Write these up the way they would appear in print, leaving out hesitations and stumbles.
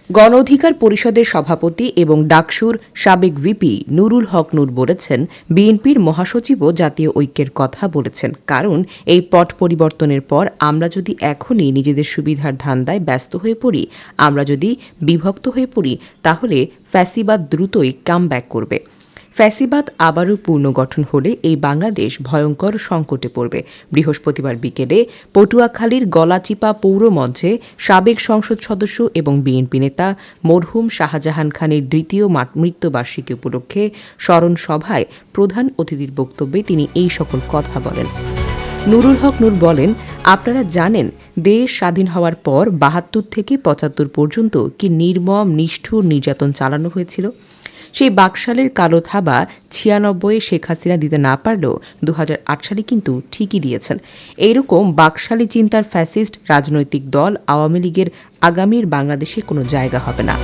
গণ অধিকার পরিষদের সভাপতি এবং ডাকসুর সাবেক ভিপি নুরুল হক নূর বলেছেন, বিএনপির মহাসচিবও জাতীয় ঐক্যের কথা বলেছেন, কারণ এই পট পরিবর্তনের পর আমরা যদি এখনই নিজেদের সুবিধার ধান্দায় ব্যস্ত হয়ে পড়ি, আমরা যদি বিভক্ত হয়ে পড়ি, তাহলে ফ্যাসিবাদ দ্রুতই কামব্যাক করবে। ফ্যাসিবাদ আবারও পুনর্গঠন হলে এই বাংলাদেশ ভয়ঙ্কর সংকটে পড়বে। বৃহস্পতিবার বিকেলে পটুয়াখালীর গলাচিপা পৌর মঞ্চে সাবেক সংসদ সদস্য এবং বিএনপি নেতা মরহুম শাহজাহান খানের দ্বিতীয় মৃত্যুবার্ষিকী উপলক্ষে স্মরণ সভায় প্রধান অতিথির বক্তব্যে তিনি এই সকল কথা বলেন। নুরুল হক নূর বলেন, আপনারা জানেন দেশ স্বাধীন হওয়ার পর ৭২ থেকে ৭৫ পর্যন্ত কি নির্মম নিষ্ঠুর নির্যাতন চালানো হয়েছিল। সেই বাকশালের কালো থাবা ৯৬ শেখ হাসিনা দিতে না পারলেও ২০০৮ সালে কিন্তু ঠিকই দিয়েছেন। এইরকম বাকশালী চিন্তার ফ্যাসিস্ট রাজনৈতিক দল আওয়ামী লীগের আগামীর বাংলাদেশে কোনো জায়গা হবে না।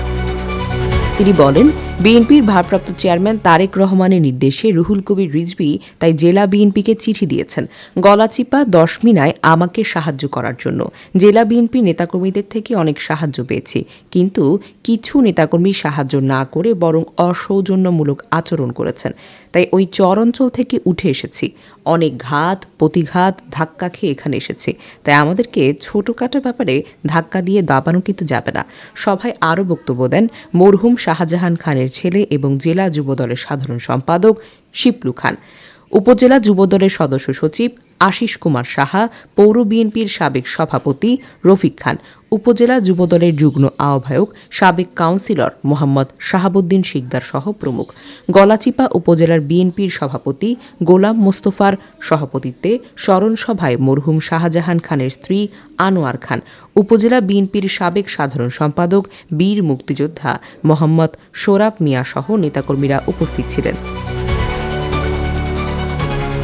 তিনি বলেন, বিএনপির ভারপ্রাপ্ত চেয়ারম্যান তারেক রহমানের নির্দেশে রুহুল কবির রিজভী তাই জেলা বিএনপিকে চিঠি দিয়েছেন গলাচিপা ১০ মিনায় আমাকে সাহায্য করার জন্য। জেলা বিএনপি নেতাকর্মীদের থেকে অনেক সাহায্য পেয়েছি, কিন্তু কিছু নেতাকর্মী সাহায্য না করে বরং অসৌজন্যমূলক আচরণ করেছেন। তাই ওই চর অঞ্চল থেকে উঠে এসেছি, অনেক ঘাত প্রতিঘাত ধাক্কা খেয়ে এখানে এসেছি। তাই আমাদেরকে ছোটখাটো ব্যাপারে ধাক্কা দিয়ে দাবানো কিন্তু যাবে না। সভায় আরও বক্তব্য দেন মরহুম শাহজাহান খানের ছেলে এবং জেলা যুবদলের সাধারণ সম্পাদক শিপলু খান, উপজেলা যুবদলের সদস্য সচিব আশিস কুমার সাহা, পৌর বিএনপির সাবেক সভাপতি রফিক খান, উপজেলা যুবদলের যুগ্ম আহ্বায়ক সাবেক কাউন্সিলর মোহাম্মদ শাহাবুদ্দিন শিকদার সহ প্রমুখ। গলাচিপা উপজেলার বিএনপির সভাপতি গোলাম মোস্তফার সভাপতিত্বে স্মরণ সভায় মরহুম শাহজাহান খানের স্ত্রী আনোয়ার খান, উপজেলা বিএনপির সাবেক সাধারণ সম্পাদক বীর মুক্তিযোদ্ধা মোহাম্মদ সোরাব মিয়া সহ নেতাকর্মীরা উপস্থিত ছিলেন।